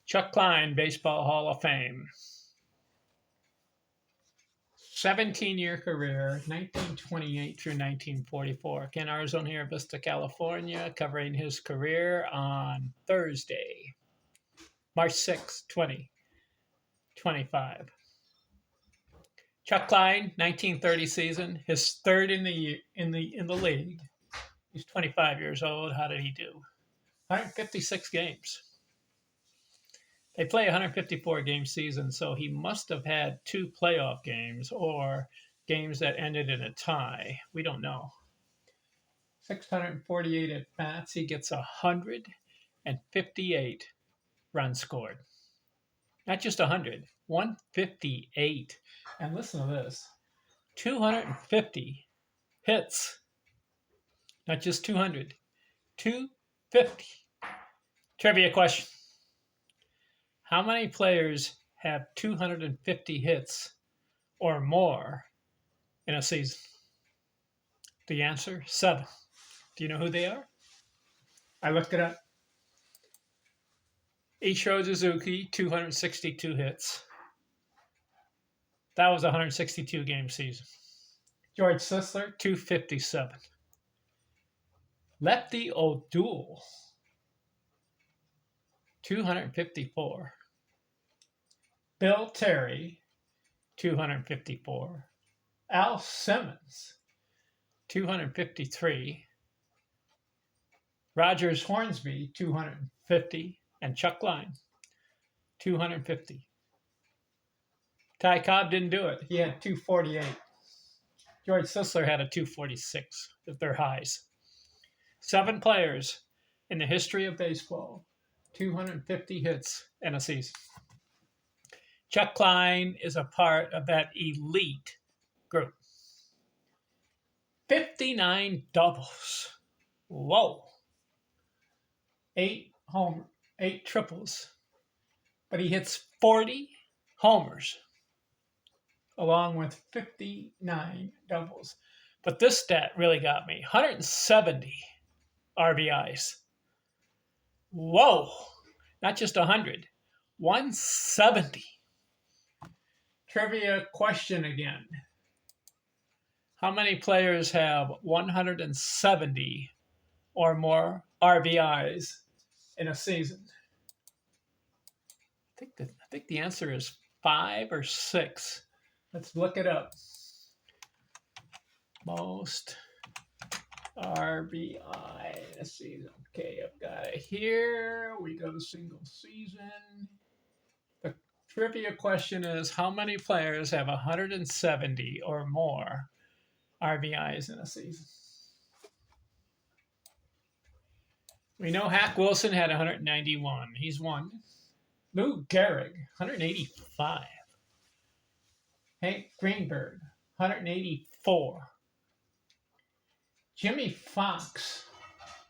Chuck Klein, Baseball Hall of Fame. 17-year career, 1928 through 1944. Ken Arzon here, Vista, California, covering his career on Thursday, March 6, 2025. Chuck Klein, 1930 season, his third in the league. He's 25 years old. How did he do? 156 games. They play a 154 game season, so he must have had two playoff games or games that ended in a tie. We don't know. 648 at bats. He gets 158 runs scored. Not just 100, 158. And listen to this, 250 hits. Not just 200, 250. Trivia question. How many players have 250 hits or more in a season? The answer, 7. Do you know who they are? I looked it up. Ichiro Suzuki, 262 hits. That was a 162 game season. George Sisler, 257. Lefty O'Doul, 254. Bill Terry, 254. Al Simmons, 253. Rogers Hornsby, 250. And Chuck Klein, 250. Ty Cobb didn't do it. He had 248. George Sisler had a 246 at their highs. 7 players in the history of baseball, 250 hits in a season. Chuck Klein is a part of that elite group. 59 doubles. Whoa. 8 triples. But he hits 40 homers along with 59 doubles. But this stat really got me. 170 RBIs. Whoa. Not just 100. 170. Trivia question again. How many players have 170 or more RBIs in a season? I think the answer is 5 or 6. Let's look it up. Most RBI in a season. Okay, I've got it here. We go to single season. The trivia question is, how many players have 170 or more RBIs in a season? We know Hack Wilson had 191. He's one. Lou Gehrig, 185. Hank Greenberg, 184. Jimmy Fox,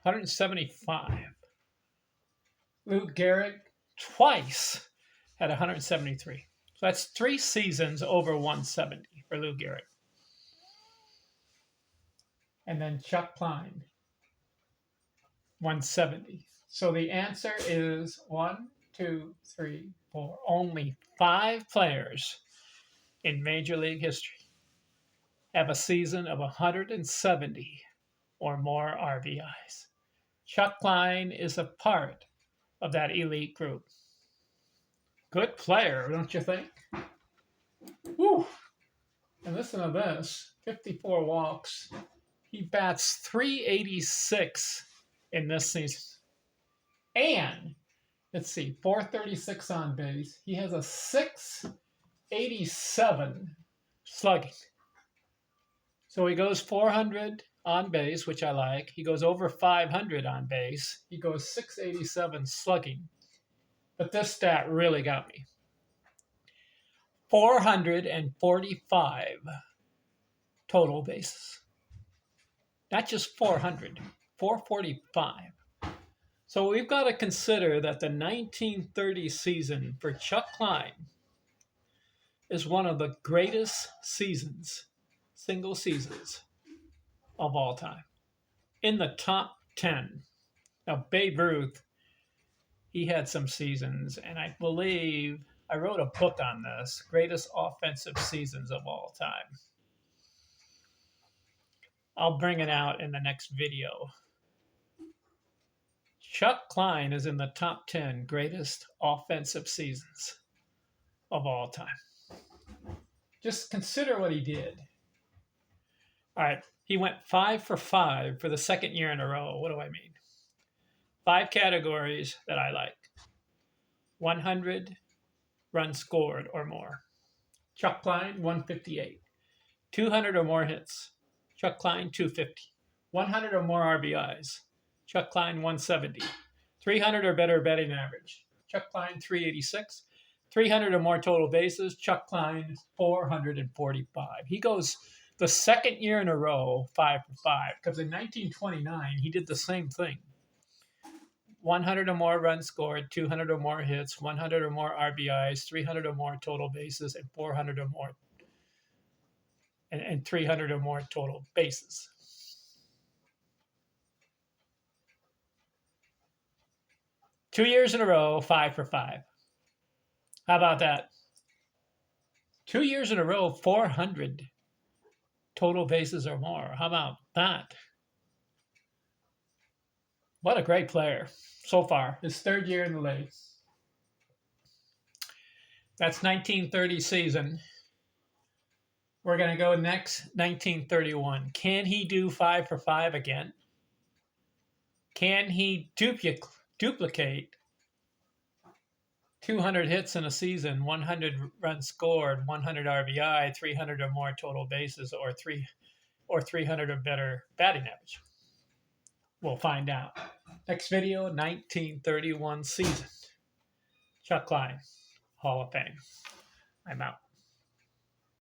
175. Lou Gehrig twice had 173. So that's 3 seasons over 170 for Lou Gehrig. And then Chuck Klein, 170. So the answer is 1, 2, 3, 4. Only 5 players in Major League history have a season of 170 or more RBIs. Chuck Klein is a part of that elite group. Good player, don't you think? Woo! And listen to this, 54 walks. He bats .386 in this season. And, let's see, 436 on base. He has a .687 slugging. So he goes 400 on base, which I like. He goes over 500 on base. He goes .687 slugging. But this stat really got me. 445 total bases. Not just 400, 445. So we've got to consider that the 1930 season for Chuck Klein is one of the greatest seasons, single seasons of all time. In the top 10. Now, Babe Ruth he had some seasons, and I believe I wrote a book on this, greatest offensive seasons of all time. I'll bring it out in the next video. Chuck Klein is in the top 10 greatest offensive seasons of all time. Just consider what he did. All right, he went 5 for 5 for the second year in a row. What do I mean? 5 categories that I like. 100 runs scored or more. Chuck Klein, 158. 200 or more hits. Chuck Klein, 250. 100 or more RBIs. Chuck Klein, 170. 300 or better batting average. Chuck Klein, 386. 300 or more total bases. Chuck Klein, 445. He goes the second year in a row 5 for 5, because in 1929 he did the same thing. 100 or more runs scored, 200 or more hits, 100 or more RBIs, 300 or more total bases, and 400 or more and 300 or more total bases. Two years in a row, 5 for 5. How about that? 2 years in a row, 400 total bases or more. How about that? What a great player so far. His third year in the league. That's 1930 season. We're going to go next, 1931. Can he do 5 for 5 again? Can he duplicate 200 hits in a season, 100 runs scored, 100 RBI, 300 or more total bases, or 300 or better batting average? We'll find out. Next video, 1931 season. Chuck Klein, Hall of Fame. I'm out.